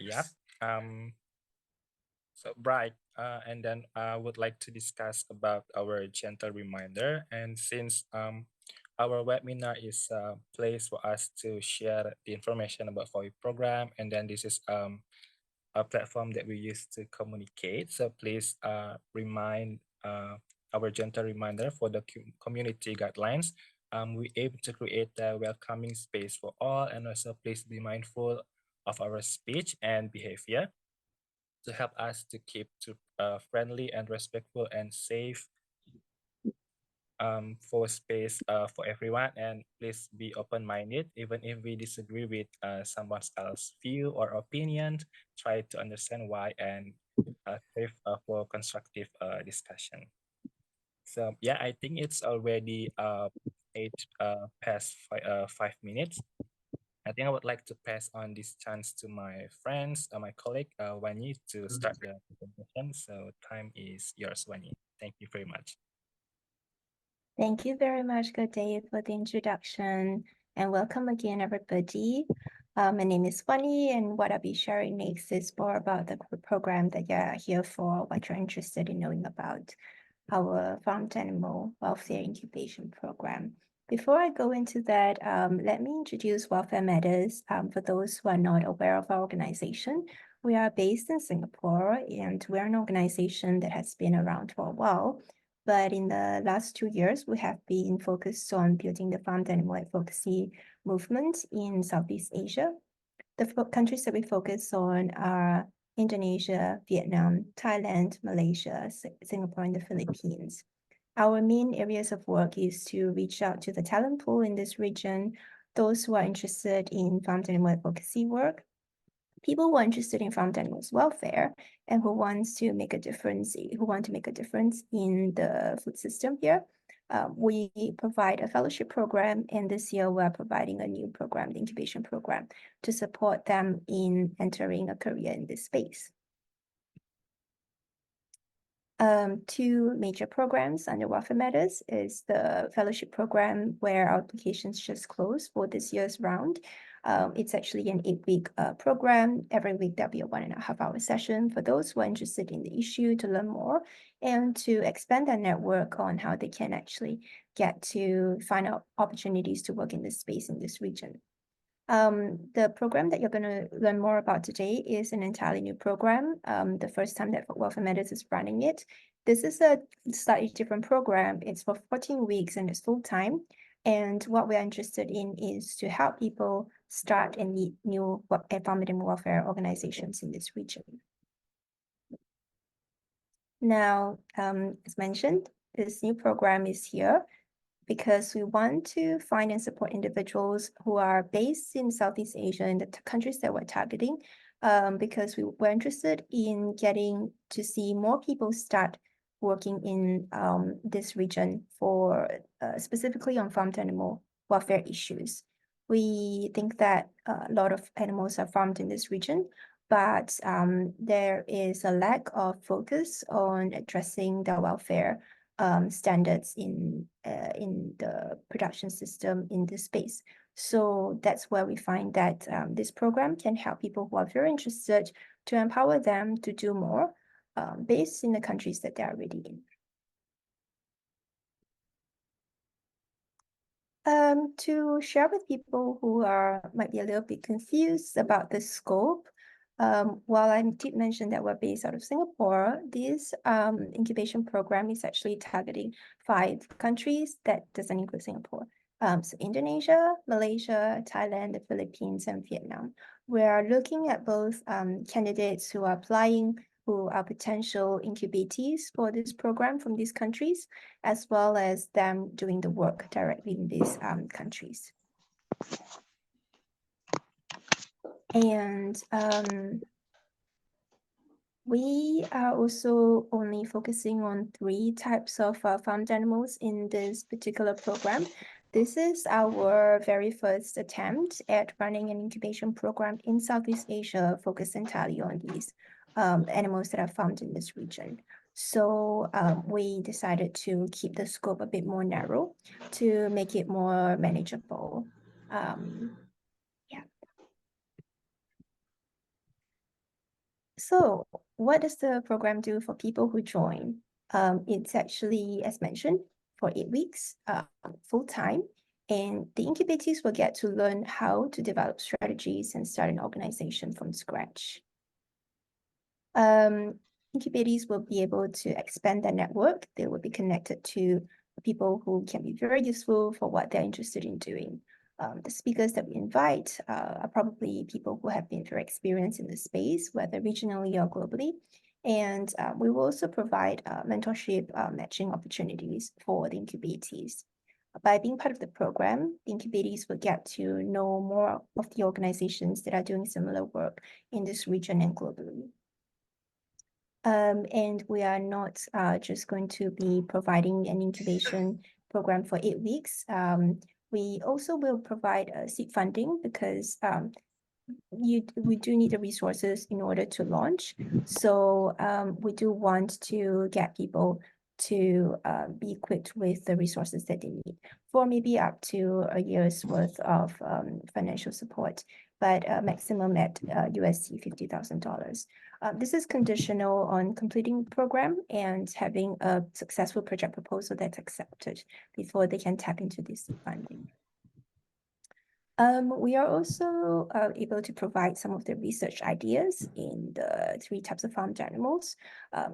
Yep. So Bright, and then I would like to discuss about our gentle reminder. And since our webinar is a place for us to share the information about FAWI program, and then this is a platform that we use to communicate. So please remind our gentle reminder for the community guidelines. We aim to create a welcoming space for all, and also please be mindful of our speech and behavior to help us to keep to friendly and respectful and safe for space for everyone. And please be open-minded even if we disagree with someone else's view or opinion. Try to understand why and save for constructive discussion. So yeah, I think it's already 5 minutes. I think I would like to pass on this chance to my friends, my colleague, Wani, to start the presentation. So time is yours, Wani. Thank you very much. Thank you very much, Good Day, for the introduction, and welcome again, everybody. My name is Wani, and what I'll be sharing next is more about the program that you're here for, what you're interested in knowing about our Farmed Animal Welfare Incubation Program. Before I go into that, let me introduce Welfare Matters. For those who are not aware of our organization, we are based in Singapore, and we're an organization that has been around for a while. But in the last 2 years, we have been focused on building the farmed animal advocacy movement in Southeast Asia. The countries that we focus on are Indonesia, Vietnam, Thailand, Malaysia, Singapore, and the Philippines. Our main areas of work is to reach out to the talent pool in this region, those who are interested in farmed animal advocacy work, people who are interested in farmed animals welfare, and who want to make a difference in the food system here. We provide a fellowship program, and this year we're providing a new program, the incubation program, to support them in entering a career in this space. Two major programs under Welfare Matters is the fellowship program, where our applications just closed for this year's round. It's actually an 8-week program. Every week there'll be a 1.5-hour session for those who are interested in the issue to learn more and to expand their network on how they can actually get to find out opportunities to work in this space in this region. The program that you're going to learn more about today is an entirely new program. The first time that Welfare Matters is running it. This is a slightly different program. It's for 14 weeks and it's full-time. And what we're interested in is to help people start and lead new farmed animal welfare organizations in this region. Now, as mentioned, this new program is here because we want to find and support individuals who are based in Southeast Asia in the countries that we're targeting, because we're interested in getting to see more people start working in this region for specifically on farmed animal welfare issues. We think that a lot of animals are farmed in this region, but there is a lack of focus on addressing their welfare standards in the production system in this space. So that's where we find that this program can help people who are very interested to empower them to do more based in the countries that they are already in. To share with people who might be a little bit confused about the scope, while I did mention that we're based out of Singapore, this incubation program is actually targeting 5 countries that doesn't include Singapore. So Indonesia, Malaysia, Thailand, the Philippines, and Vietnam. We are looking at both candidates who are applying, who are potential incubatees for this program from these countries, as well as them doing the work directly in these countries. And we are also only focusing on 3 types of farmed animals in this particular program. This is our very first attempt at running an incubation program in Southeast Asia, focused entirely on these animals that are found in this region. So we decided to keep the scope a bit more narrow to make it more manageable. So what does the program do for people who join? It's actually, as mentioned, for 8 weeks, full-time, and the incubators will get to learn how to develop strategies and start an organization from scratch. Incubators will be able to expand their network. They will be connected to people who can be very useful for what they're interested in doing. The speakers that we invite are probably people who have been very experienced in the space, whether regionally or globally. And we will also provide mentorship matching opportunities for the incubators. By being part of the program, the incubators will get to know more of the organizations that are doing similar work in this region and globally. And we are not just going to be providing an incubation program for 8 weeks. We also will provide seed funding because we do need the resources in order to launch. So we do want to get people to be equipped with the resources that they need for maybe up to a year's worth of financial support, but maximum at USD $50,000. This is conditional on completing the program and having a successful project proposal that's accepted before they can tap into this funding. We are also able to provide some of the research ideas in the 3 types of farmed animals,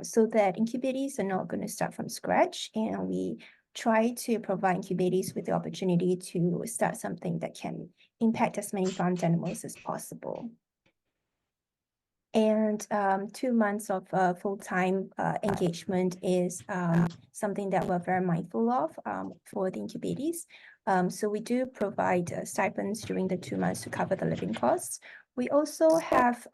so that incubators are not going to start from scratch, and we try to provide incubators with the opportunity to start something that can impact as many farmed animals as possible. And 2 months of full-time engagement is something that we're very mindful of for the incubators. So we do provide stipends during the 2 months to cover the living costs. We also have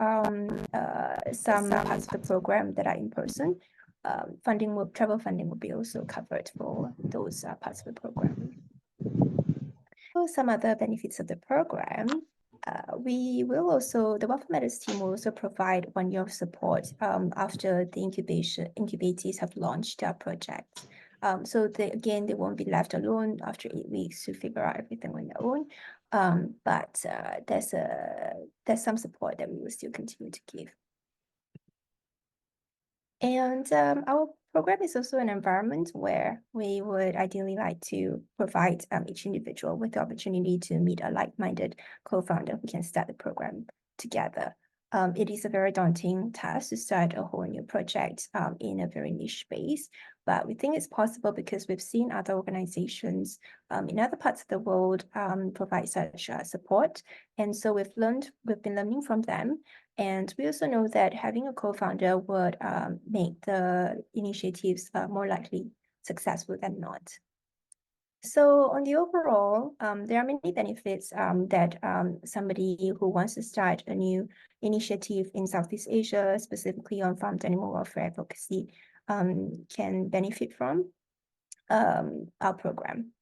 some parts of the program that are in person. Travel funding will be also covered for those parts of the program. So some other benefits of the program. The Welfare Matters team will also provide 1 year of support after the incubators have launched their projects. So they won't be left alone after 8 weeks to figure out everything on their own. But there's some support that we will still continue to give. And our program is also an environment where we would ideally like to provide each individual with the opportunity to meet a like-minded co-founder who can start the program together. It is a very daunting task to start a whole new project in a very niche space, but we think it's possible because we've seen other organizations in other parts of the world provide such support. And so we've been learning from them. And we also know that having a co-founder would make the initiatives more likely successful than not. So on the overall, there are many benefits that somebody who wants to start a new initiative in Southeast Asia, specifically on farmed animal welfare advocacy, can benefit from our program.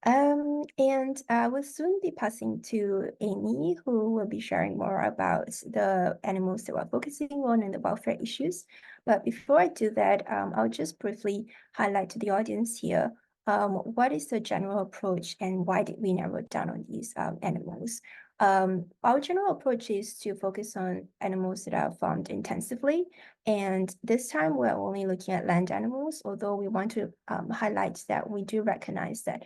And I will soon be passing to Amy, who will be sharing more about the animals that we're focusing on and the welfare issues. But before I do that, I'll just briefly highlight to the audience here what is the general approach and why did we narrow down on these animals. Our general approach is to focus on animals that are farmed intensively, and this time we're only looking at land animals, although we want to highlight that we do recognize that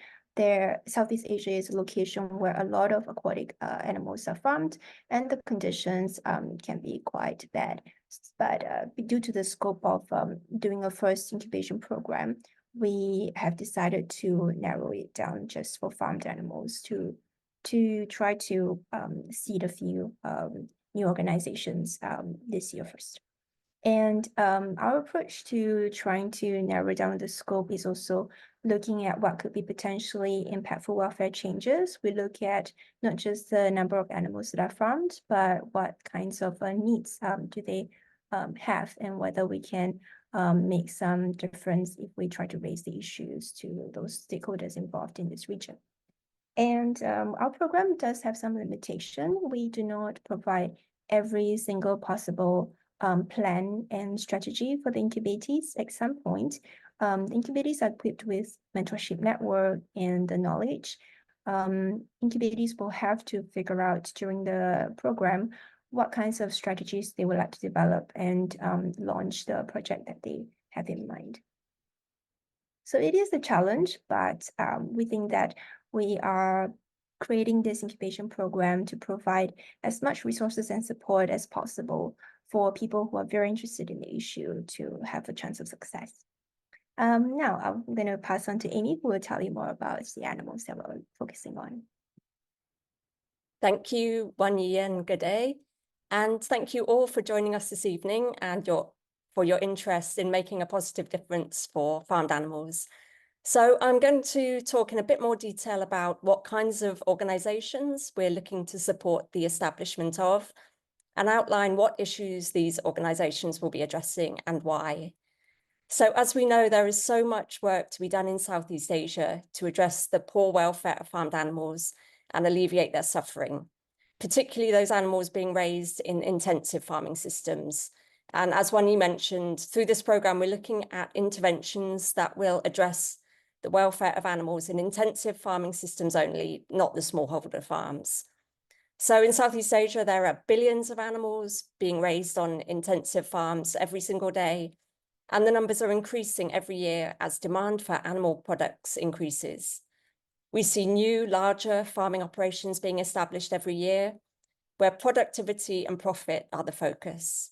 Southeast Asia is a location where a lot of aquatic animals are farmed, and the conditions can be quite bad. But due to the scope of doing a first incubation program, we have decided to narrow it down just for farmed animals to try to seed a few new organizations this year first. And our approach to trying to narrow down the scope is also looking at what could be potentially impactful welfare changes. We look at not just the number of animals that are farmed, but what kinds of needs do they have, and whether we can make some difference if we try to raise the issues to those stakeholders involved in this region. And our program does have some limitation. We do not provide every single possible plan and strategy for the incubators. At some point, the incubators are equipped with mentorship network and the knowledge. Incubators will have to figure out during the program what kinds of strategies they would like to develop and launch the project that they have in mind. So it is a challenge, but we think that we are creating this incubation program to provide as much resources and support as possible for people who are very interested in the issue to have a chance of success. Now I'm going to pass on to Amy, who will tell you more about the animals that we're focusing on. Thank you, Wanyi, and good day. And thank you all for joining us this evening and for your interest in making a positive difference for farmed animals. So I'm going to talk in a bit more detail about what kinds of organisations we're looking to support the establishment of, and outline what issues these organisations will be addressing and why. So as we know, there is so much work to be done in Southeast Asia to address the poor welfare of farmed animals and alleviate their suffering, particularly those animals being raised in intensive farming systems. And as Wanyi mentioned, through this programme, we're looking at interventions that will address the welfare of animals in intensive farming systems only, not the smallholder farms. So in Southeast Asia, there are billions of animals being raised on intensive farms every single day, and the numbers are increasing every year as demand for animal products increases. We see new, larger farming operations being established every year, where productivity and profit are the focus.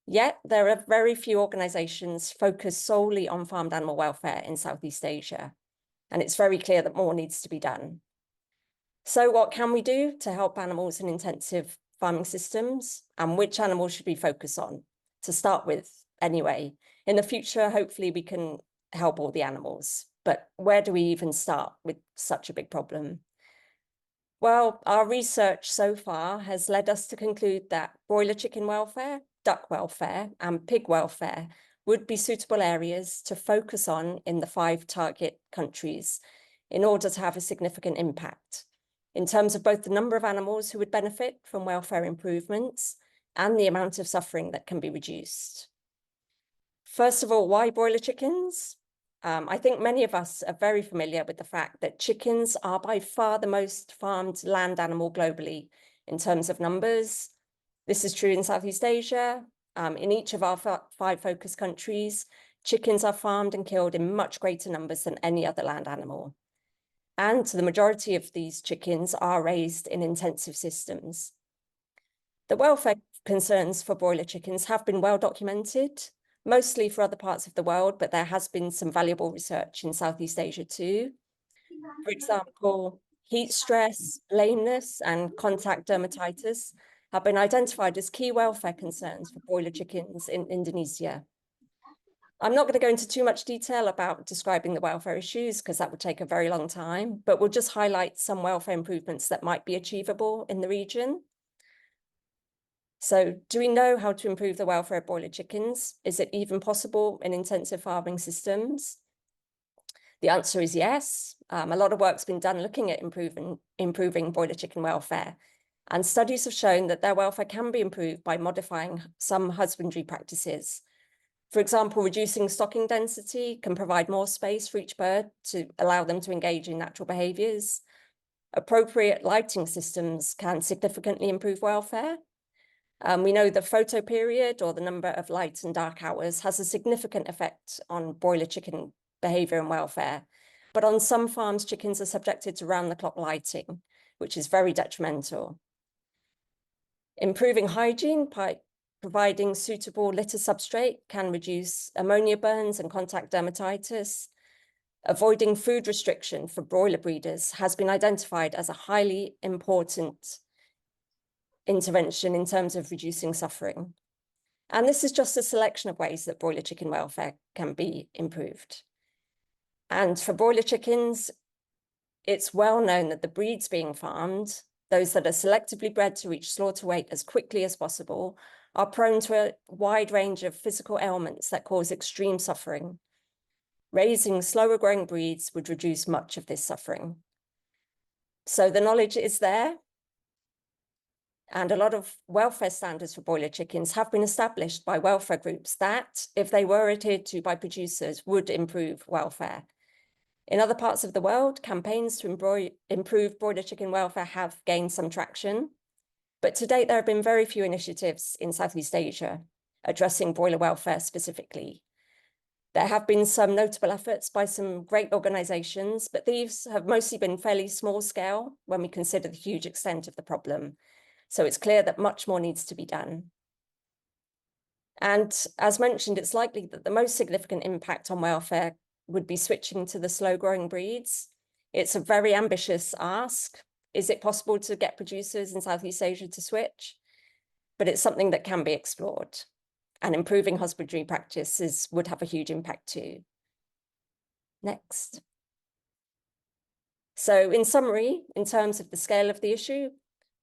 Yet there are very few organisations focused solely on farmed animal welfare in Southeast Asia, and it's very clear that more needs to be done. So what can we do to help animals in intensive farming systems, and which animals should we focus on? To start with, anyway. In the future, hopefully we can help all the animals, but where do we even start with such a big problem? Well, our research so far has led us to conclude that broiler chicken welfare, duck welfare, and pig welfare would be suitable areas to focus on in the 5 target countries in order to have a significant impact in terms of both the number of animals who would benefit from welfare improvements and the amount of suffering that can be reduced. First of all, why broiler chickens? I think many of us are very familiar with the fact that chickens are by far the most farmed land animal globally in terms of numbers. This is true in Southeast Asia. In each of our 5 focus countries, chickens are farmed and killed in much greater numbers than any other land animal. And the majority of these chickens are raised in intensive systems. The welfare concerns for broiler chickens have been well documented, mostly for other parts of the world, but there has been some valuable research in Southeast Asia too. For example, heat stress, lameness, and contact dermatitis have been identified as key welfare concerns for broiler chickens in Indonesia. I'm not going to go into too much detail about describing the welfare issues because that would take a very long time, but we'll just highlight some welfare improvements that might be achievable in the region. So do we know how to improve the welfare of broiler chickens? Is it even possible in intensive farming systems? The answer is yes. A lot of work's been done looking at improving broiler chicken welfare. And studies have shown that their welfare can be improved by modifying some husbandry practices. For example, reducing stocking density can provide more space for each bird to allow them to engage in natural behaviours. Appropriate lighting systems can significantly improve welfare. We know the photo period, or the number of light and dark hours, has a significant effect on broiler chicken behaviour and welfare. But on some farms, chickens are subjected to round-the-clock lighting, which is very detrimental. Improving hygiene by providing suitable litter substrate can reduce ammonia burns and contact dermatitis. Avoiding food restriction for broiler breeders has been identified as a highly important intervention in terms of reducing suffering. And this is just a selection of ways that broiler chicken welfare can be improved. And for broiler chickens, it's well known that the breeds being farmed, those that are selectively bred to reach slaughter weight as quickly as possible, are prone to a wide range of physical ailments that cause extreme suffering. Raising slower growing breeds would reduce much of this suffering. So the knowledge is there. And a lot of welfare standards for broiler chickens have been established by welfare groups that, if they were adhered to by producers, would improve welfare. In other parts of the world, campaigns to improve broiler chicken welfare have gained some traction, But to date, there have been very few initiatives in Southeast Asia addressing broiler welfare specifically. There have been some notable efforts by some great organizations, but these have mostly been fairly small scale when we consider the huge extent of the problem. So it's clear that much more needs to be done. And as mentioned, it's likely that the most significant impact on welfare would be switching to the slow-growing breeds. It's a very ambitious ask. Is it possible to get producers in Southeast Asia to switch? But it's something that can be explored. And improving husbandry practices would have a huge impact too. Next. So in summary, in terms of the scale of the issue,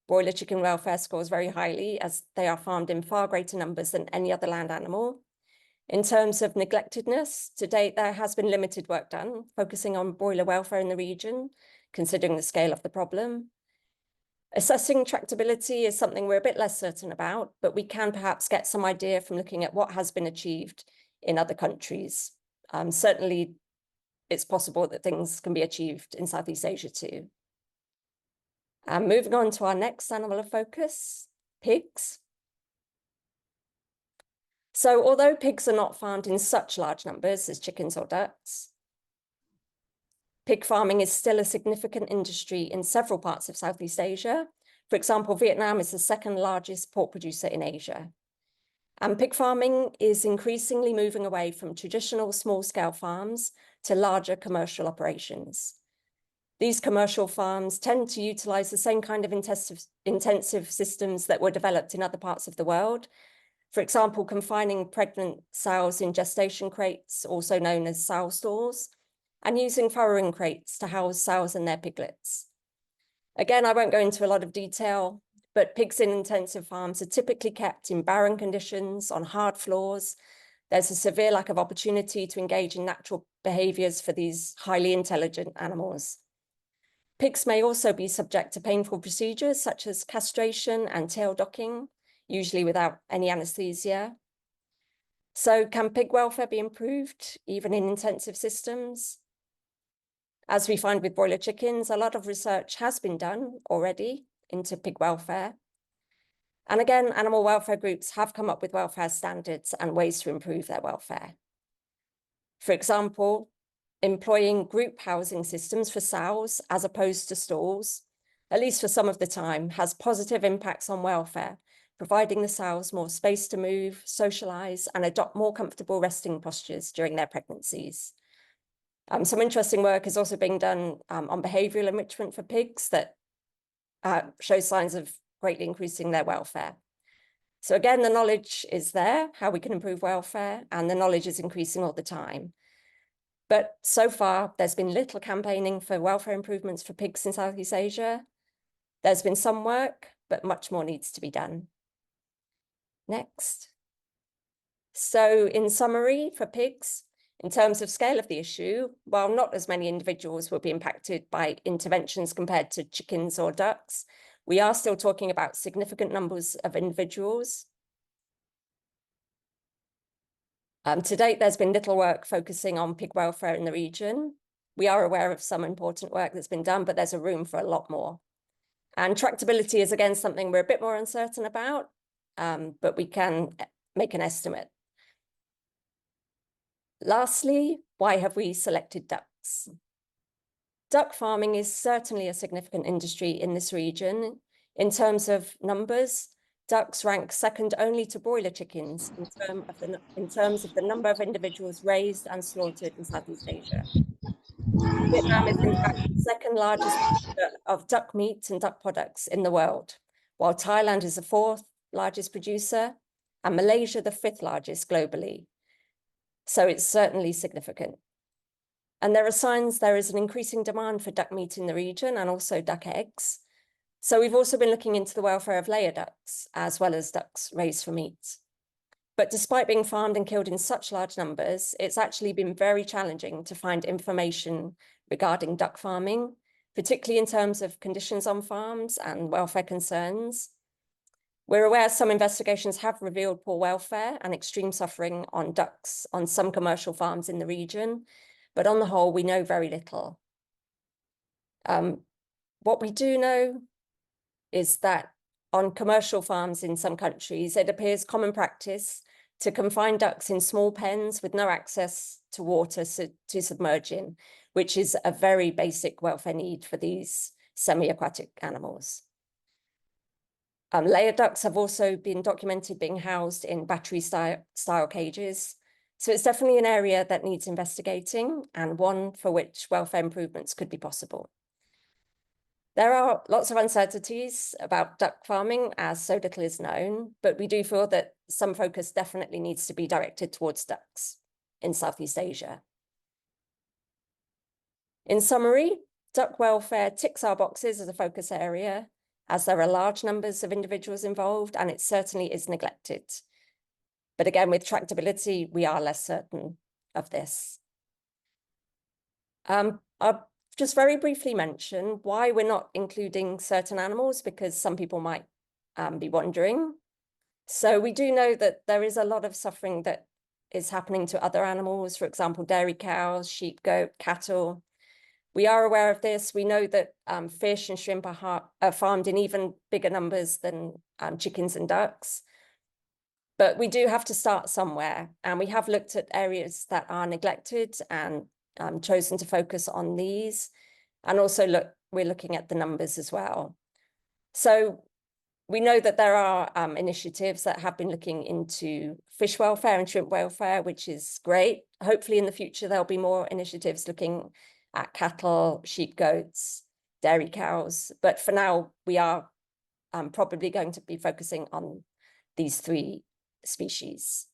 broiler chicken welfare scores very highly as they are farmed in far greater numbers than any other land animal. In terms of neglectedness, to date, there has been limited work done, focusing on broiler welfare in the region, considering the scale of the problem. Assessing tractability is something we're a bit less certain about, but we can perhaps get some idea from looking at what has been achieved in other countries. Certainly, it's possible that things can be achieved in Southeast Asia too. Moving on to our next animal of focus, pigs. So although pigs are not farmed in such large numbers as chickens or ducks, pig farming is still a significant industry in several parts of Southeast Asia. For example, Vietnam is the second largest pork producer in Asia. And pig farming is increasingly moving away from traditional small-scale farms to larger commercial operations. These commercial farms tend to utilize the same kind of intensive systems that were developed in other parts of the world. For example, confining pregnant sows in gestation crates, also known as sow stalls, and using farrowing crates to house sows and their piglets. Again, I won't go into a lot of detail, but pigs in intensive farms are typically kept in barren conditions on hard floors. There's a severe lack of opportunity to engage in natural behaviors for these highly intelligent animals. Pigs may also be subject to painful procedures such as castration and tail docking, usually without any anesthesia. So can pig welfare be improved, even in intensive systems? As we find with broiler chickens, a lot of research has been done already into pig welfare. And again, animal welfare groups have come up with welfare standards and ways to improve their welfare. For example, employing group housing systems for sows as opposed to stalls, at least for some of the time, has positive impacts on welfare, providing the sows more space to move, socialize, and adopt more comfortable resting postures during their pregnancies. Some interesting work is also being done on behavioral enrichment for pigs that shows signs of greatly increasing their welfare. So again, the knowledge is there, how we can improve welfare, and the knowledge is increasing all the time. But so far, there's been little campaigning for welfare improvements for pigs in Southeast Asia. There's been some work, but much more needs to be done. Next. So in summary, for pigs, in terms of scale of the issue, while not as many individuals will be impacted by interventions compared to chickens or ducks, we are still talking about significant numbers of individuals. To date, there's been little work focusing on pig welfare in the region. We are aware of some important work that's been done, but there's a room for a lot more. And tractability is, again, something we're a bit more uncertain about, but we can make an estimate. Lastly, why have we selected ducks? Duck farming is certainly a significant industry in this region. In terms of numbers, ducks rank second only to broiler chickens in terms of the number of individuals raised and slaughtered in Southeast Asia. Vietnam is in fact the second largest producer of duck meat and duck products in the world, while Thailand is the fourth largest producer and Malaysia the fifth largest globally. So it's certainly significant. And there are signs there is an increasing demand for duck meat in the region and also duck eggs. So we've also been looking into the welfare of layer ducks as well as ducks raised for meat. But despite being farmed and killed in such large numbers, it's actually been very challenging to find information regarding duck farming, particularly in terms of conditions on farms and welfare concerns. We're aware some investigations have revealed poor welfare and extreme suffering on ducks on some commercial farms in the region, but on the whole, we know very little. What we do know is that on commercial farms in some countries, it appears common practice to confine ducks in small pens with no access to water to submerge in, which is a very basic welfare need for these semi-aquatic animals. Layer ducks have also been documented being housed in battery-style cages. So it's definitely an area that needs investigating and one for which welfare improvements could be possible. There are lots of uncertainties about duck farming as so little is known, but we do feel that some focus definitely needs to be directed towards ducks in Southeast Asia. In summary, duck welfare ticks our boxes as a focus area, as there are large numbers of individuals involved, and it certainly is neglected. But again, with tractability, we are less certain of this. I'll just very briefly mention why we're not including certain animals, because some people might be wondering. So we do know that there is a lot of suffering that is happening to other animals, for example, dairy cows, sheep, goat, cattle. We are aware of this. We know that fish and shrimp are farmed in even bigger numbers than chickens and ducks. But we do have to start somewhere. And we have looked at areas that are neglected and chosen to focus on these. And also we're looking at the numbers as well. So we know that there are initiatives that have been looking into fish welfare and shrimp welfare, which is great. Hopefully in the future, there'll be more initiatives looking at cattle, sheep, goats, dairy cows. But for now, we are probably going to be focusing on these three species.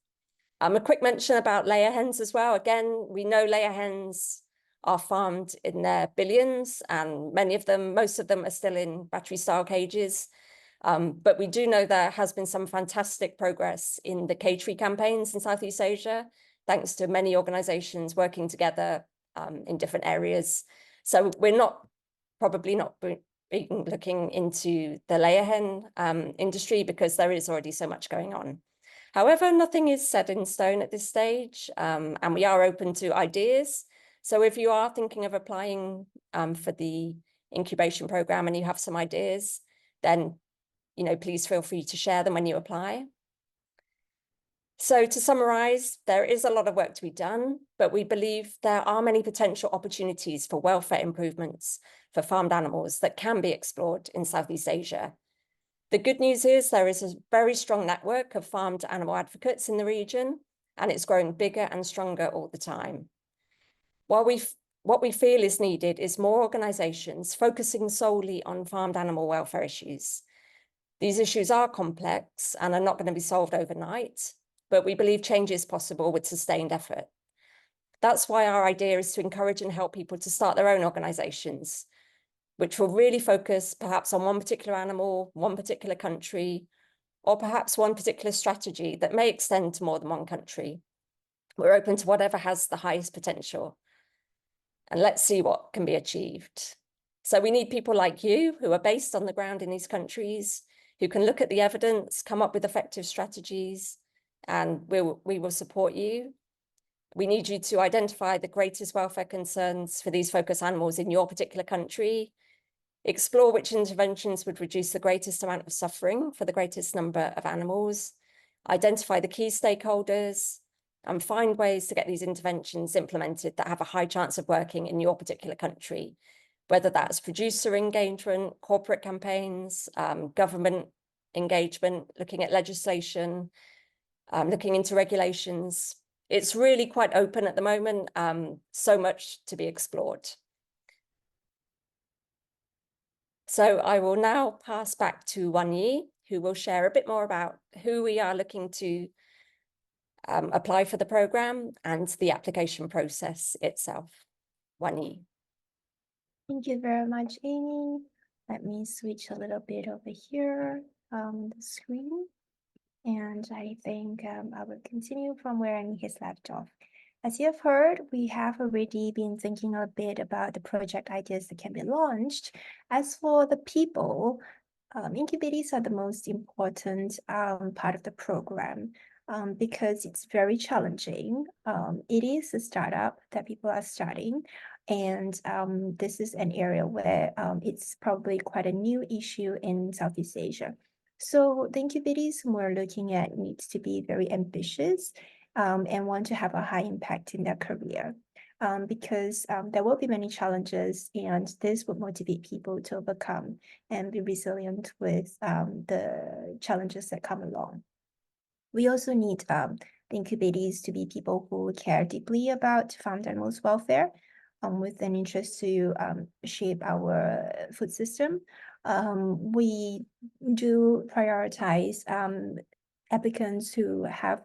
A quick mention about layer hens as well. Again, we know layer hens are farmed in their billions, and most of them are still in battery-style cages. But we do know there has been some fantastic progress in the cage-free campaigns in Southeast Asia, thanks to many organizations working together in different areas. So we're probably not looking into the layer hen industry, because there is already so much going on. However, nothing is set in stone at this stage, and we are open to ideas. So if you are thinking of applying for the incubation program and you have some ideas, then please feel free to share them when you apply. So to summarize, there is a lot of work to be done, but we believe there are many potential opportunities for welfare improvements for farmed animals that can be explored in Southeast Asia. The good news is there is a very strong network of farmed animal advocates in the region, and it's growing bigger and stronger all the time. What we feel is needed is more organizations focusing solely on farmed animal welfare issues. These issues are complex and are not going to be solved overnight, but we believe change is possible with sustained effort. That's why our idea is to encourage and help people to start their own organizations, which will really focus perhaps on one particular animal, one particular country, or perhaps one particular strategy that may extend to more than one country. We're open to whatever has the highest potential, and let's see what can be achieved. So we need people like you who are based on the ground in these countries, who can look at the evidence, come up with effective strategies, and we will support you. We need you to identify the greatest welfare concerns for these focus animals in your particular country, explore which interventions would reduce the greatest amount of suffering for the greatest number of animals, identify the key stakeholders, and find ways to get these interventions implemented that have a high chance of working in your particular country, whether that's producer engagement, corporate campaigns, government engagement, looking at legislation, looking into regulations. It's really quite open at the moment, so much to be explored. So I will now pass back to Wan Yi, who will share a bit more about who we are looking to apply for the program and the application process itself. Wan Yi. Thank you very much, Amy. Let me switch a little bit over here on the screen. And I think I will continue from where Amy has left off. As you have heard, we have already been thinking a bit about the project ideas that can be launched. As for the people, incubators are the most important part of the program because it's very challenging. It is a startup that people are starting, and this is an area where it's probably quite a new issue in Southeast Asia. So the incubators we're looking at needs to be very ambitious and want to have a high impact in their career. Because there will be many challenges, and this would motivate people to overcome and be resilient with the challenges that come along. We also need the incubators to be people who care deeply about farmed animals welfare, with an interest to shape our food system. We do prioritize applicants who have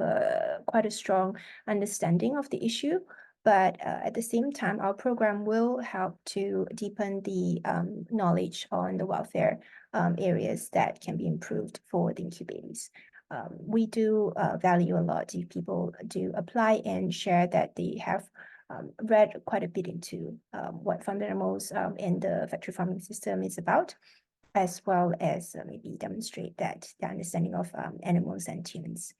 quite a strong understanding of the issue, but at the same time, our program will help to deepen the knowledge on the welfare areas that can be improved for the incubators. We do value a lot if people do apply and share that they have read quite a bit into what farmed animals and the factory farming system is about, as well as maybe demonstrate that the understanding of animals and humans.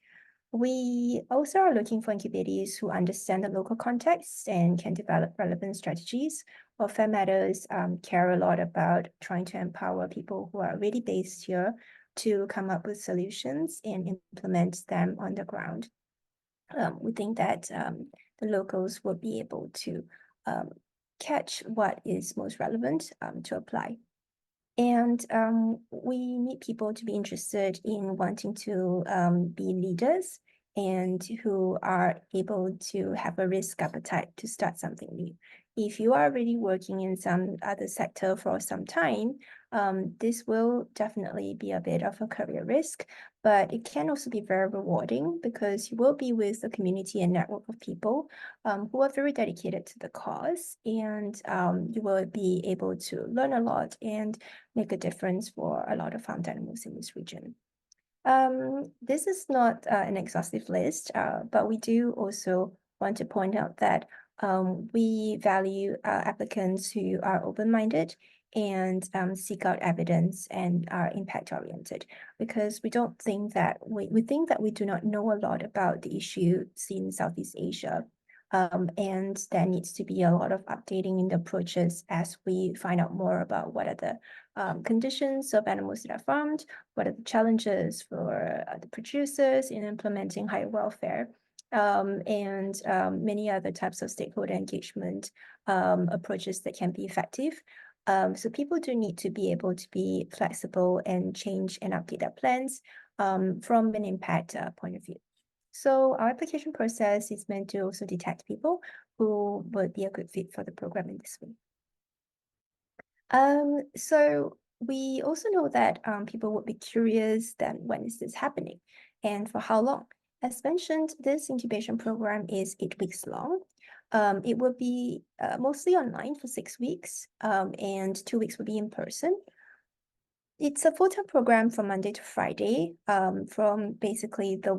We also are looking for incubators who understand the local context and can develop relevant strategies. Welfare Matters care a lot about trying to empower people who are already based here to come up with solutions and implement them on the ground. We think that the locals will be able to catch what is most relevant to apply. And we need people to be interested in wanting to be leaders and who are able to have a risk appetite to start something new. If you are already working in some other sector for some time, this will definitely be a bit of a career risk, but it can also be very rewarding because you will be with a community and network of people who are very dedicated to the cause, and you will be able to learn a lot and make a difference for a lot of farmed animals in this region. This is not an exhaustive list, but we do also want to point out that we value applicants who are open-minded and seek out evidence and are impact-oriented, because we don't think that we think that we do not know a lot about the issue seen in Southeast Asia. And there needs to be a lot of updating in the approaches as we find out more about what are the conditions of animals that are farmed, what are the challenges for the producers in implementing higher welfare, and many other types of stakeholder engagement approaches that can be effective. So people do need to be able to be flexible and change and update their plans from an impact point of view. So our application process is meant to also detect people who would be a good fit for the program in this way. So we also know that people would be curious then when is this happening and for how long. As mentioned, this incubation program is 8 weeks long. It will be mostly online for 6 weeks, and 2 weeks will be in person. It's a full-time program from Monday to Friday, from basically the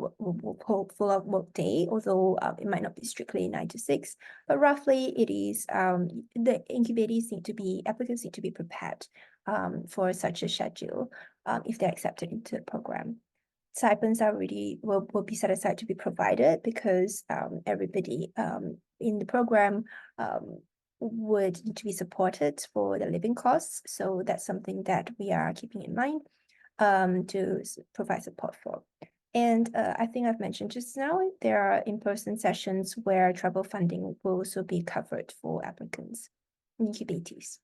full work day, although it might not be strictly 9 to 6, but roughly it is, the applicants need to be prepared for such a schedule if they're accepted into the program. Stipends will be set aside to be provided because everybody in the program would need to be supported for the living costs. So that's something that we are keeping in mind to provide support for. And I think I've mentioned just now, there are in-person sessions where travel funding will also be covered for applicants, incubators.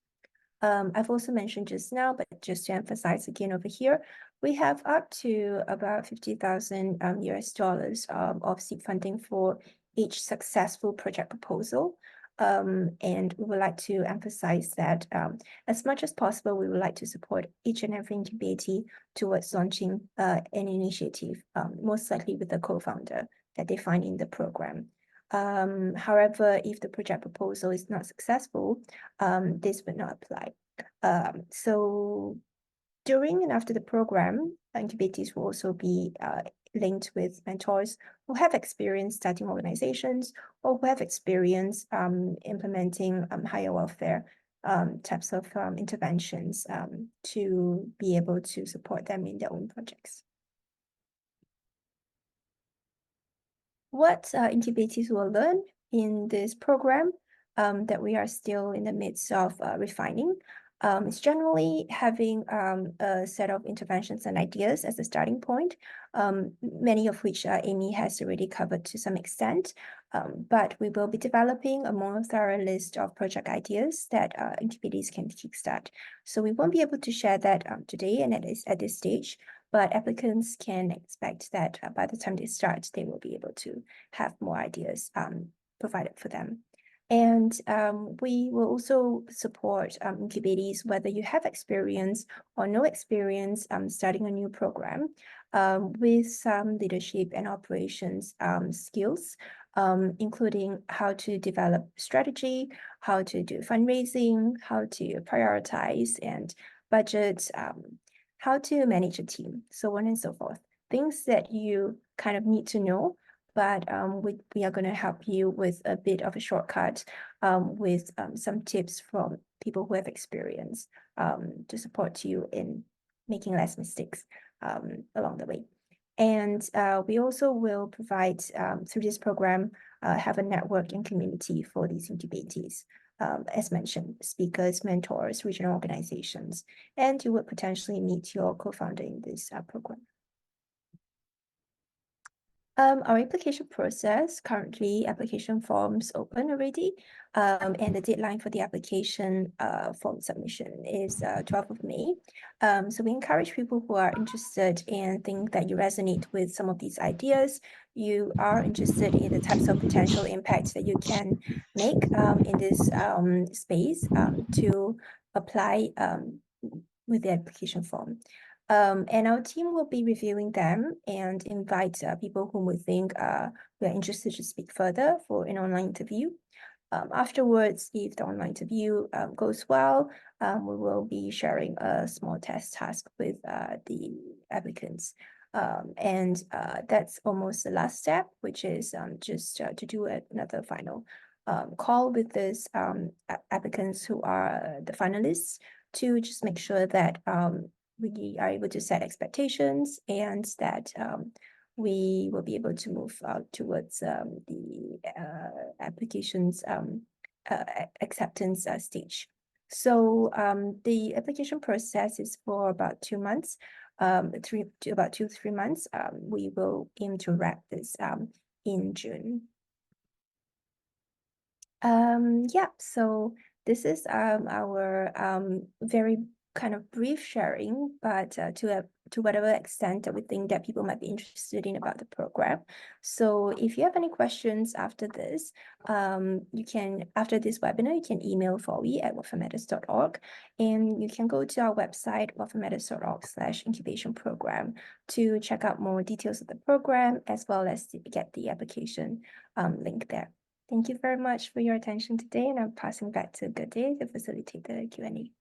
I've also mentioned just now, but just to emphasize again over here, we have up to about 50,000 US dollars of seed funding for each successful project proposal. And we would like to emphasize that as much as possible, we would like to support each and every incubator towards launching an initiative, most likely with a co-founder that they find in the program. However, if the project proposal is not successful, this would not apply. So during and after the program, incubators will also be linked with mentors who have experience starting organizations or who have experience implementing higher welfare types of interventions to be able to support them in their own projects. What incubators will learn in this program that we are still in the midst of refining It's generally having a set of interventions and ideas as a starting point, many of which Amy has already covered to some extent. But we will be developing a more thorough list of project ideas that incubatees can kickstart. So we won't be able to share that today and at this stage, but applicants can expect that by the time they start, they will be able to have more ideas provided for them. And we will also support incubatees, whether you have experience or no experience starting a new program, with some leadership and operations skills, including how to develop strategy, how to do fundraising, how to prioritize and budget, how to manage a team, so on and so forth. Things that you kind of need to know, but we are going to help you with a bit of a shortcut with some tips from people who have experience to support you in making less mistakes along the way. And we also will provide, through this program, have a network and community for these incubatees. As mentioned, speakers, mentors, regional organizations, and you would potentially meet your co-founder in this program. Our application process, currently application forms open already, and the deadline for the application form submission is 12th of May. So we encourage people who are interested and think that you resonate with some of these ideas, you are interested in the types of potential impacts that you can make in this space to apply with the application form. And our team will be reviewing them and invite people whom we think we are interested to speak further for an online interview. Afterwards, if the online interview goes well, we will be sharing a small test task with the applicants. And that's almost the last step, which is just to do another final call with these applicants who are the finalists to just make sure that we are able to set expectations and that we will be able to move towards the applications acceptance stage. So the application process is for about 2 months, about 2-3 months. We will aim to wrap this in June. Yeah, so this is our very kind of brief sharing, but to whatever extent that we think that people might be interested in about the program. So if you have any questions after this, you can, after this webinar, you can email FAWI at welfarematters.org, and you can go to our website, welfarematters.org/incubation program, to check out more details of the program, as well as to get the application link there. Thank you very much for your attention today, and I'm passing back to Good Day to facilitate the Q&A.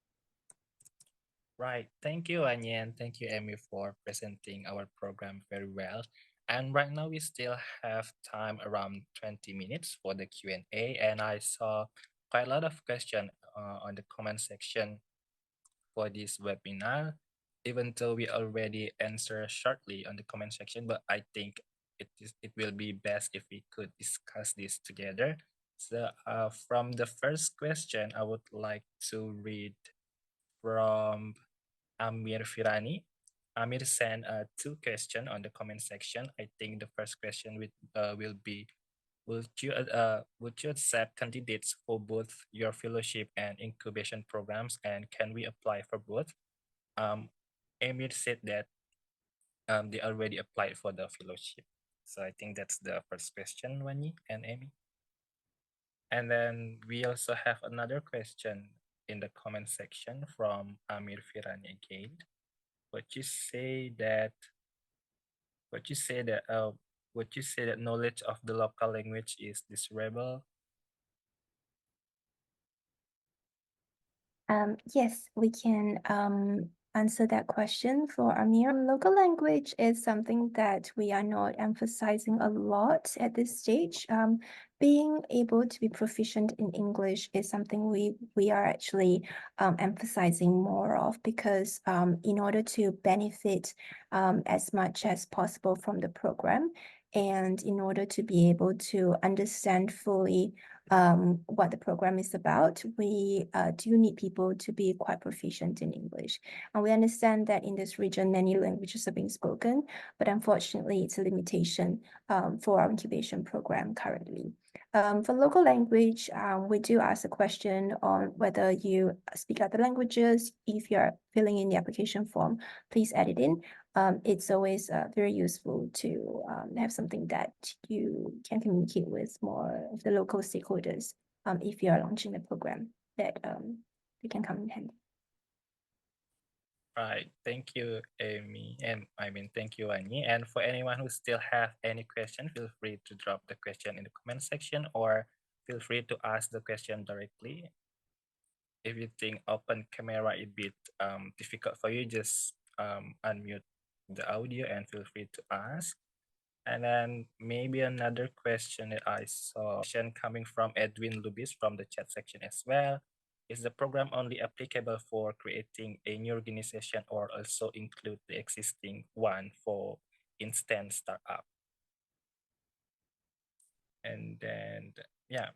Right. Thank you, Anya, and thank you, Amy, for presenting our program very well. And right now we still have time around 20 minutes for the Q&A, and I saw quite a lot of questions on the comment section for this webinar, even though we already answer shortly on the comment section, but I think it will be best if we could discuss this together. So from the first question, I would like to read from Amir Firani. Amir sent 2 questions on the comment section. I think the first question will be, would you accept candidates for both your fellowship and incubation programs, and can we apply for both? Amir said that they already applied for the fellowship. So I think that's the first question, Wani and Amy. And then we also have another question in the comment section from Amir Firani again. Would you say that knowledge of the local language is desirable? Yes, we can answer that question for Amir. Local language is something that we are not emphasizing a lot at this stage. Being able to be proficient in English is something we are actually emphasizing more of, because in order to benefit as much as possible from the program, and in order to be able to understand fully what the program is about, we do need people to be quite proficient in English. And we understand that in this region, many languages are being spoken, but unfortunately, it's a limitation for our incubation program currently. For local language, we do ask a question on whether you speak other languages. If you're filling in the application form, please add it in. It's always very useful to have something that you can communicate with more of the local stakeholders if you are launching the program that they can come in handy. Right. Thank you, Amy. And thank you, Annie. And for anyone who still have any question, feel free to drop the question in the comment section or feel free to ask the question directly. If you think open camera is a bit difficult for you, just unmute the audio and feel free to ask. And then maybe another question that I saw coming from Edwin Lubis from the chat section as well. Is the program only applicable for creating a new organization or also include the existing one for instant startup? And then, yeah.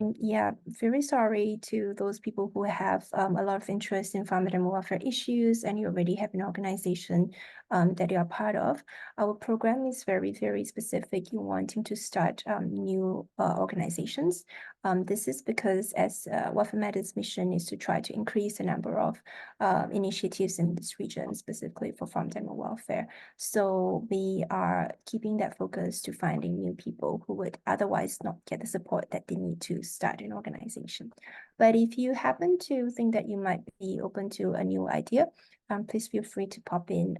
Yeah, very sorry to those people who have a lot of interest in farmed animal welfare issues and you already have an organization that you are part of. Our program is very, very specific in wanting to start new organizations. This is because as Welfare Matters' mission is to try to increase the number of initiatives in this region, specifically for farmed animal welfare. So we are keeping that focus to finding new people who would otherwise not get the support that they need to start an organization. But if you happen to think that you might be open to a new idea, please feel free to pop in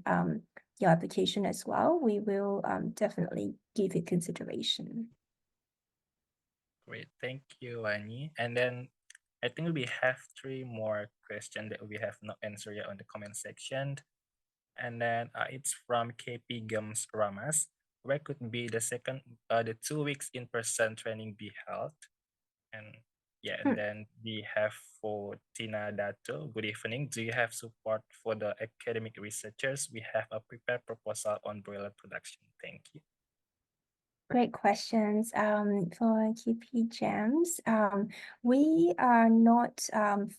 your application as well. We will definitely give it consideration. Great, thank you, Annie. And then I think we have 3 more questions that we have not answered yet on the comment section. And then it's from KP Gums Ramas. Where could be the 2 weeks in-person training be held? And yeah, and then we have for Tina Dato. Good evening. Do you have support for the academic researchers? We have a prepared proposal on broiler production. Thank you. Great questions. For KP Gems, we are not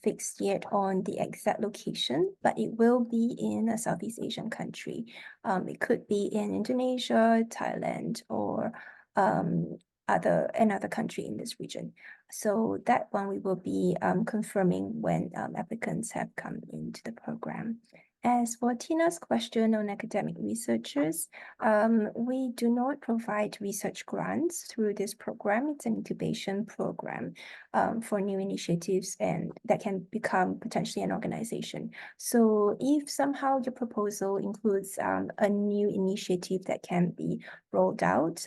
fixed yet on the exact location, but it will be in a Southeast Asian country. It could be in Indonesia, Thailand, or another country in this region. So that one we will be confirming when applicants have come into the program. As for Tina's question on academic researchers, we do not provide research grants through this program. It's an incubation program for new initiatives and that can become potentially an organization. So if somehow your proposal includes a new initiative that can be rolled out,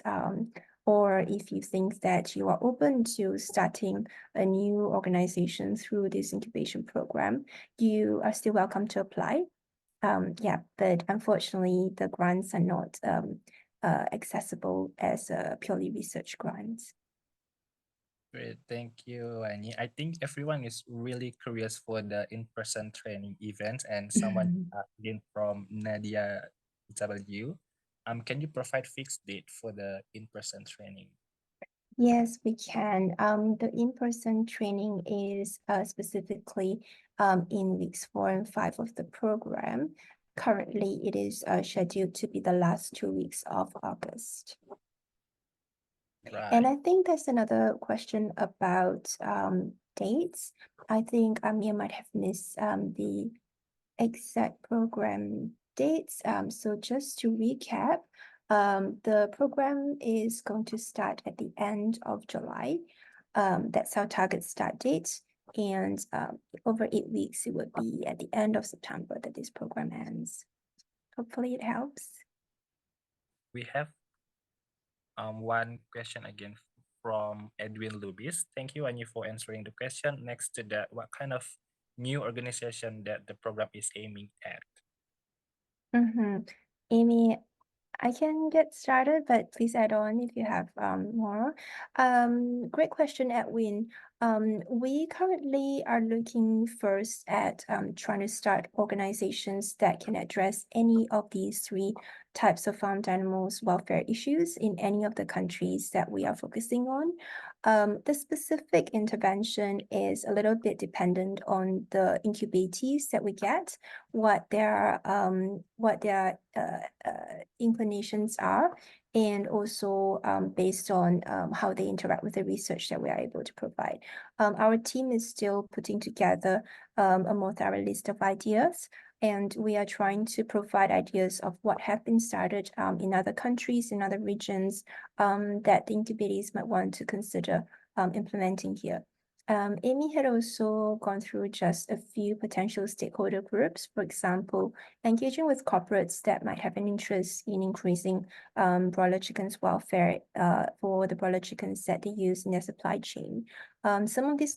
or if you think that you are open to starting a new organization through this incubation program, you are still welcome to apply. Yeah, but unfortunately, the grants are not accessible as purely research grants. Great, thank you, Annie. I think everyone is really curious for the in-person training events, and someone again from Nadia W. Can you provide fixed date for the in-person training? Yes, we can. The in-person training is specifically in weeks 4 and 5 of the program. Currently, it is scheduled to be the last 2 weeks of August. Right. And I think there's another question about dates. I think Amir might have missed the exact program dates. So just to recap, the program is going to start at the end of July. That's our target start date. And over 8 weeks, it would be at the end of September that this program ends. Hopefully it helps. We have one question again from Edwin Lubis. Thank you, Annie, for answering the question. Next to that, what kind of new organization that the program is aiming at? Amy, I can get started, but please add on if you have more. Great question, Edwin. We currently are looking first at trying to start organizations that can address any of these 3 types of farmed animals welfare issues in any of the countries that we are focusing on. The specific intervention is a little bit dependent on the incubatees that we get, what their inclinations are, and also based on how they interact with the research that we are able to provide. Our team is still putting together a more thorough list of ideas, and we are trying to provide ideas of what have been started in other countries, in other regions, that the incubators might want to consider implementing here. Amy had also gone through just a few potential stakeholder groups, for example, engaging with corporates that might have an interest in increasing broiler chickens welfare for the broiler chickens that they use in their supply chain. Some of these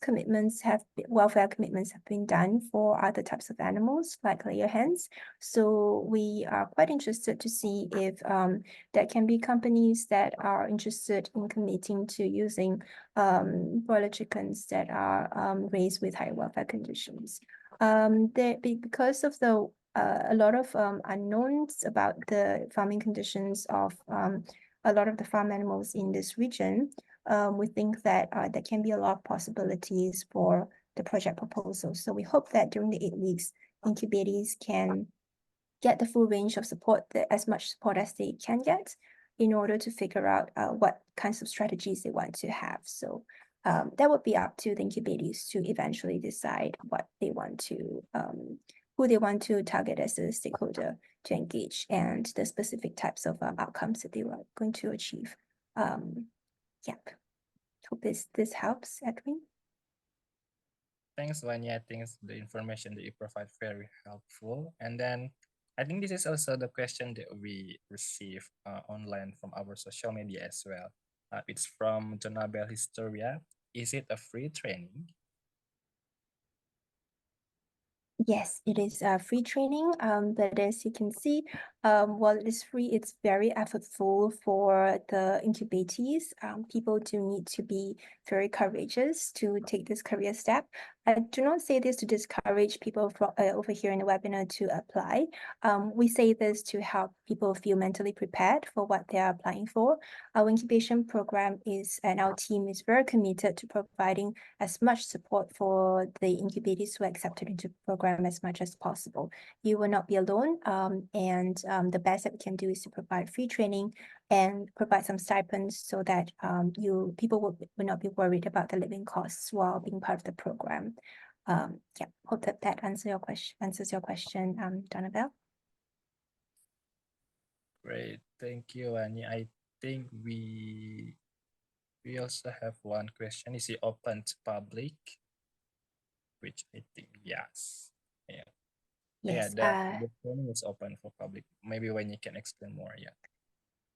welfare commitments have been done for other types of animals like layer hens. So we are quite interested to see if there can be companies that are interested in committing to using broiler chickens that are raised with high welfare conditions. Because of the a lot of unknowns about the farming conditions of a lot of the farm animals in this region, we think that there can be a lot of possibilities for the project proposal. So we hope that during the 8 weeks, incubators can get the full range of support, as much support as they can get, in order to figure out what kinds of strategies they want to have. So that would be up to the incubators to eventually decide what they want to, who they want to target as a stakeholder to engage, and the specific types of outcomes that they are going to achieve. Yep. Hope this helps, Edwin. Thanks, Vanya. I think the information that you provide very helpful. And then I think this is also the question that we receive online from our social media as well. It's from Jonabel Historia. Is it a free training? Yes, it is free training, but as you can see, while it is free, it's very effortful for the incubatees. People do need to be very courageous to take this career step. I do not say this to discourage people from over here in the webinar to apply. We say this to help people feel mentally prepared for what they are applying for. Our incubation program and our team is very committed to providing as much support for the incubators who are accepted into the program as much as possible. You will not be alone, and the best that we can do is to provide free training and provide some stipends so that people will not be worried about the living costs while being part of the program. Yeah, hope that answers your question, Donabelle. Great, thank you, Vanya. I think we also have one question. Is it open to public? Which I think yes. Yeah. Yes. The training is open for public. Maybe when you can explain more. Yeah.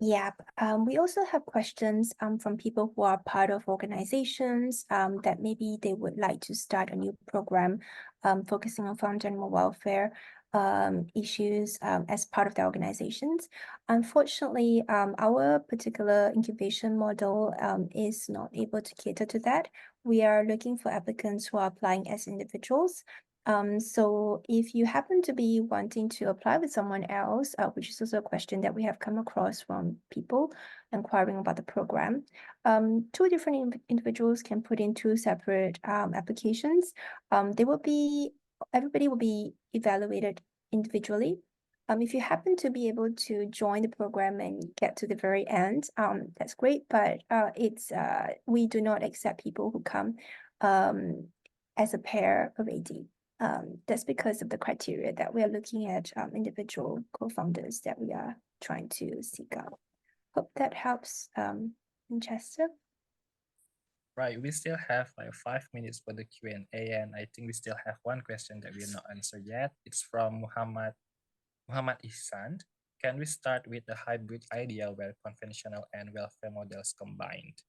Yeah, we also have questions from people who are part of organizations that maybe they would like to start a new program focusing on farmed animal welfare issues as part of their organizations. Unfortunately, our particular incubation model is not able to cater to that. We are looking for applicants who are applying as individuals. So if you happen to be wanting to apply with someone else, which is also a question that we have come across from people inquiring about the program, two different individuals can put in two separate applications. Everybody will be evaluated individually. If you happen to be able to join the program and get to the very end, that's great, but we do not accept people who come as a pair already. That's because of the criteria that we are looking at individual co-founders that we are trying to seek out. Hope that helps, Winchester. Right, we still have like 5 minutes for the Q&A, and I think we still have one question that we have not answered yet. It's from Muhammad Ihsan. Can we start with the hybrid idea where conventional and welfare models combined?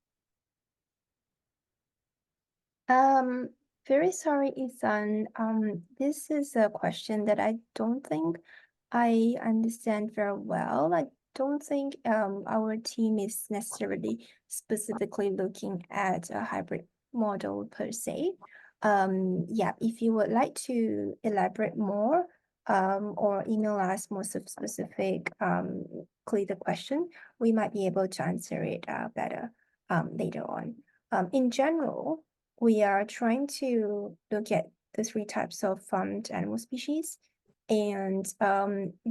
Very sorry, Ethan. This is a question that I don't think I understand very well. I don't think our team is necessarily specifically looking at a hybrid model per se. Yeah, if you would like to elaborate more, or email us more specific, clear the question, we might be able to answer it better later on. In general, we are trying to look at the three types of farmed animal species. And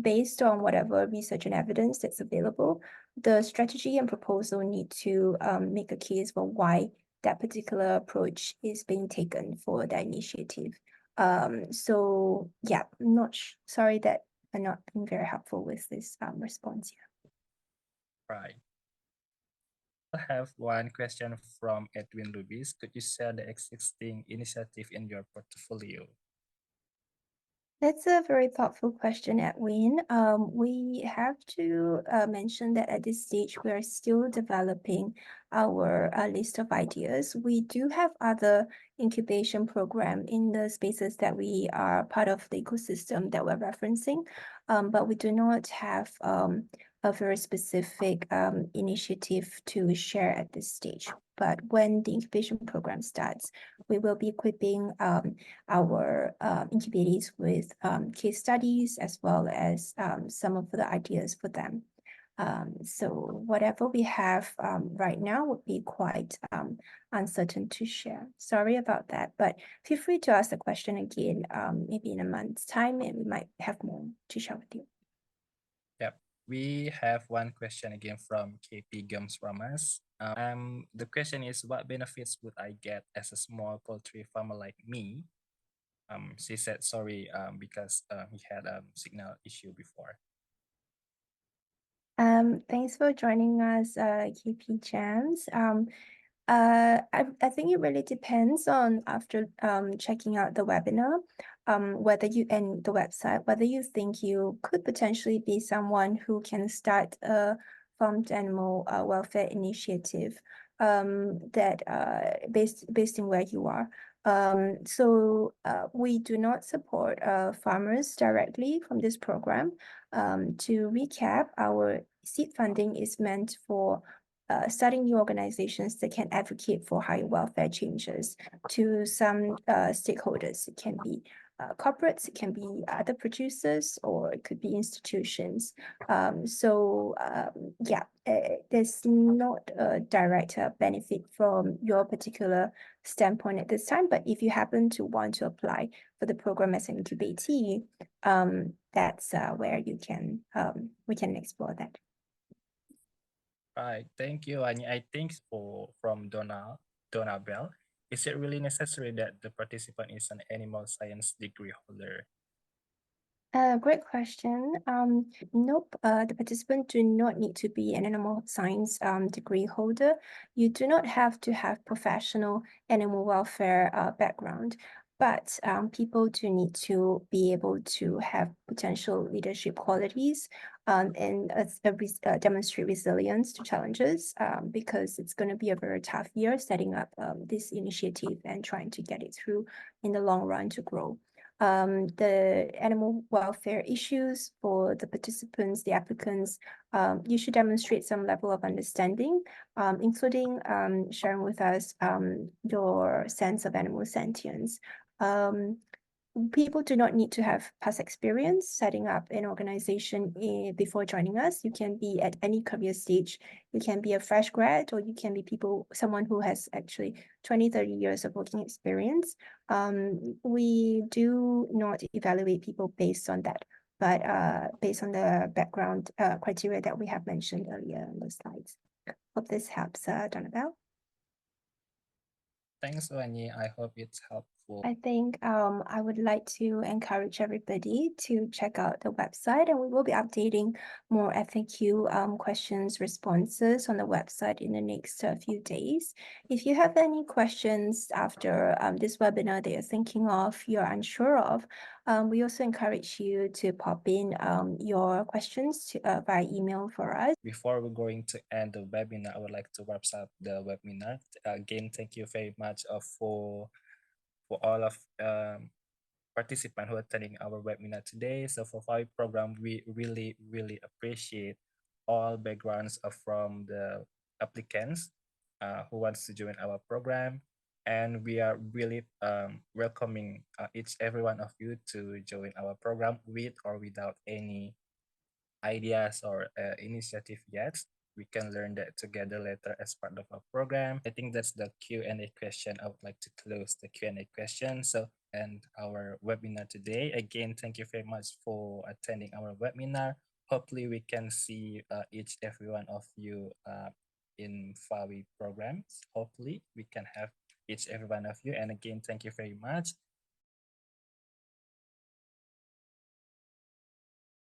based on whatever research and evidence that's available, the strategy and proposal need to make a case for why that particular approach is being taken for that initiative. So yeah, I'm not sorry that I'm not being very helpful with this response here. Right. I have one question from Edwin Lubis. Could you share the existing initiative in your portfolio? That's a very thoughtful question, Edwin. We have to mention that at this stage, we are still developing our list of ideas. We do have other incubation program in the spaces that we are part of the ecosystem that we're referencing, but we do not have a very specific initiative to share at this stage. But when the incubation program starts, we will be equipping our incubators with case studies as well as some of the ideas for them. So whatever we have right now would be quite uncertain to share. Sorry about that, but feel free to ask the question again, maybe in a month's time, and we might have more to share with you. Yep. We have one question again from KP Gums Ramas. The question is, what benefits would I get as a small poultry farmer like me? She said sorry because he had a signal issue before. Thanks for joining us, KP Jams. I think it really depends on after checking out the webinar, whether you and the website, whether you think you could potentially be someone who can start a farmed animal welfare initiative that based in where you are. So we do not support farmers directly from this program. To recap, our seed funding is meant for starting new organizations that can advocate for higher welfare changes to some stakeholders. It can be corporates, it can be other producers, or it could be institutions. There's not a direct benefit from your particular standpoint at this time, but if you happen to want to apply for the program as an incubatee, that's where you can we can explore that. Right, thank you, Annie. I think from Donna Bell, is it really necessary that the participant is an animal science degree holder? Great question. Nope, the participant do not need to be an animal science degree holder. You do not have to have professional animal welfare background, but people do need to be able to have potential leadership qualities and demonstrate resilience to challenges because it's going to be a very tough year setting up this initiative and trying to get it through in the long run to grow. The animal welfare issues for the participants, the applicants, you should demonstrate some level of understanding, including sharing with us your sense of animal sentience. People do not need to have past experience setting up an organization before joining us. You can be at any career stage. You can be a fresh grad, or you can be someone who has actually 20, 30 years of working experience. We do not evaluate people based on that, but based on the background criteria that we have mentioned earlier in the slides. Hope this helps, Donabelle. Thanks, Annie. I hope it's helpful. I think I would like to encourage everybody to check out the website, and we will be updating more FAQ questions, responses on the website in the next few days. If you have any questions after this webinar that you're thinking of, you're unsure of, we also encourage you to pop in your questions by email for us. Before we're going to end the webinar, I would like to wrap up the webinar. Again, thank you very much for all of participants who are attending our webinar today. So for FAWI program, we really appreciate all backgrounds from the applicants who wants to join our program. And we are really welcoming each every one of you to join our program with or without any ideas or initiative yet. We can learn that together later as part of our program. I think that's the Q&A question. I would like to close the Q&A question. So, and our webinar today. Again, thank you very much for attending our webinar. Hopefully we can see each every one of you in FAWI programs. Hopefully we can have each every one of you. And again, thank you very much.